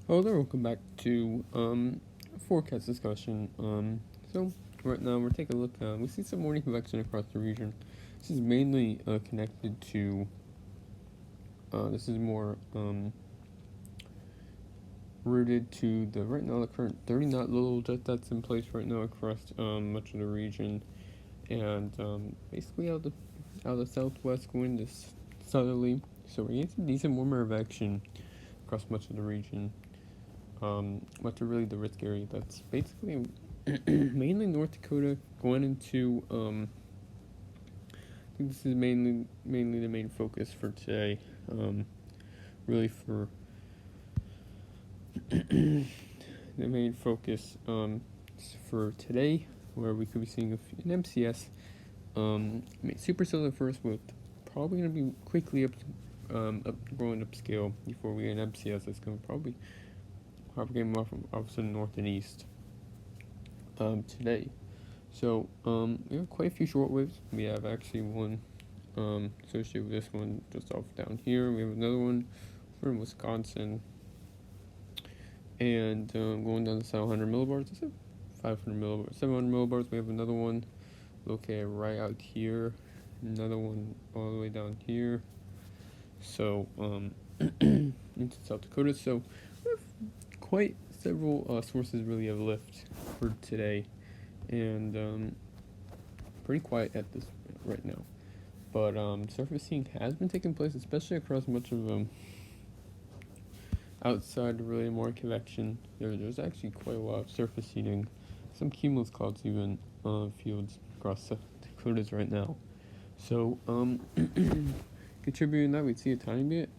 Hello there, welcome back to forecast discussion. So right now we're taking a look. We see some morning convection across the region. This is mainly connected to. This is more rooted to the right now the current 30 knot little jet that's in place right now across much of the region, and basically out of the southwest going to southerly. So we're getting some decent warmer advection across much of the region. Much of really the risk area that's basically mainly North Dakota going into I think this is mainly the main focus for today. Really for the main focus for today, where we could be seeing an MCS. Supercell at first with probably going to be quickly growing upscale before we get an MCS that's going to probably propagating more from opposite north and east today. So we have quite a few short waves. We have actually one associated with this one just off down here. We have another one from Wisconsin, and going down to 700 millibars. Is it 500 millibars? 700 millibars. We have another one located right out here. Another one all the way down here. So into South Dakota. So we have quite several sources really of lift for today, and pretty quiet at this right now. But surfacing has been taking place, especially across much of outside really more convection. There's actually quite a lot of surface heating, some cumulus clouds even fields across the Dakotas right now. So contributing that, we see a tiny bit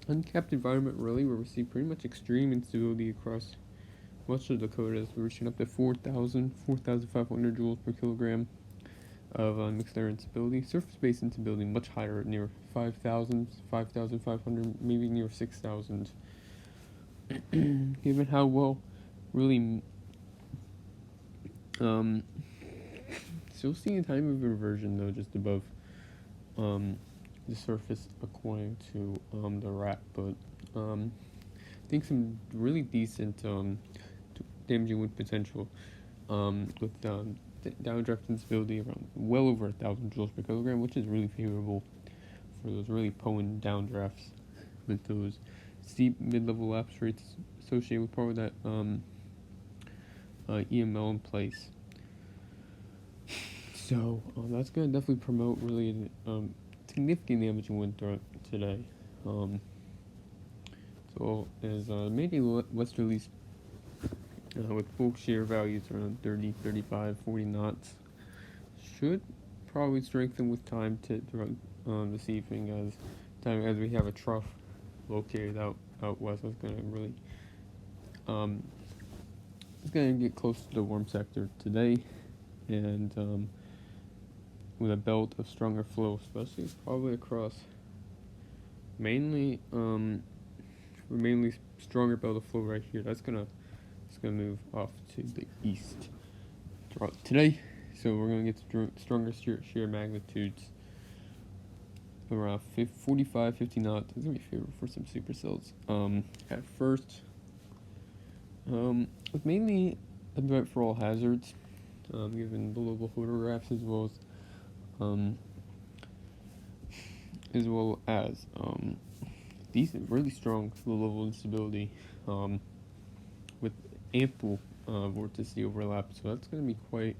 uncapped environment really, where we see pretty much extreme instability across much of the Dakotas. We're reaching up to 4,500 joules per kilogram of mixed air instability. Surface-based instability much higher, near 5,000, 5,500, maybe near 6,000. Given how well really still seeing a time of inversion though just above the surface according to the RAP, but I think some really decent damaging wind potential with downdraft instability around well over 1,000 joules per kilogram, which is really favorable for those really potent downdrafts with those steep mid-level lapse rates associated with probably that EML in place. So that's going to definitely promote really significant damaging wind threat today. So as maybe westerlies with full shear values around 30, 35, 40 knots should probably strengthen with time to throughout this evening as we have a trough located out west. That's going to really it's going to get close to the warm sector today, and with a belt of stronger flow, especially probably across mainly stronger belt of flow right here. It's gonna move off to the east throughout today. So we're gonna get stronger shear magnitudes around 45, 50 knots. It's gonna be favorable for some supercells. At first, with mainly a threat for all hazards, given the local photographs as well as decent, really strong low-level instability with ample vorticity overlap. So that's going to be quite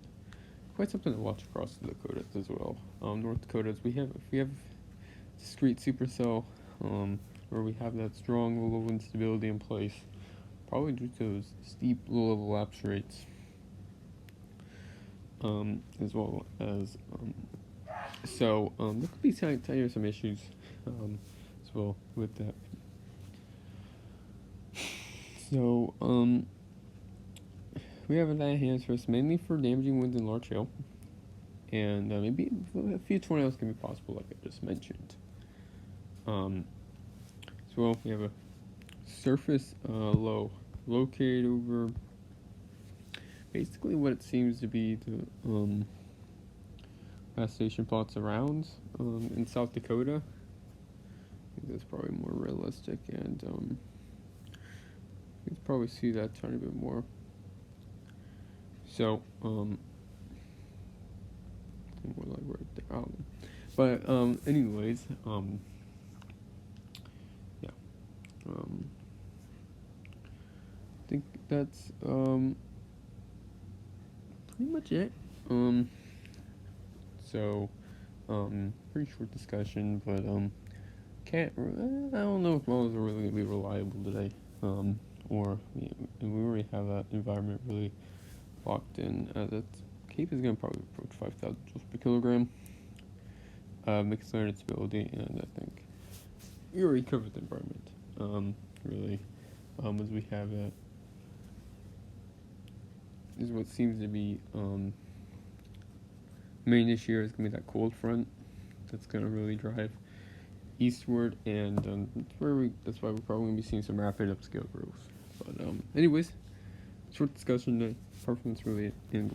something to watch across the Dakotas as well. North Dakotas, we have discrete supercell where we have that strong low-level instability in place, probably due to those steep low-level lapse rates, as well as so there could be some issues as well with that. So we have that hands for us mainly for damaging winds and large hail, and maybe a few tornadoes can be possible, like I just mentioned. So we have a surface low located over basically what it seems to be the gas station plots around in South Dakota. think that's probably more realistic, and you can probably see that tiny bit more. So, more like right there. But anyways, yeah. I think that's pretty much it. So, pretty short discussion, but I don't know if models are really gonna be reliable today. Or and we already have that environment really locked in. That cape is gonna probably approach 5,000 joules per kilogram. Mixed learning stability, and I think we already covered the environment. Really, as we have it, is what seems to be main issue here is gonna be that cold front that's gonna really drive eastward, and that's why we're probably gonna be seeing some rapid upscale growth. But anyways, short discussion. Performance really, and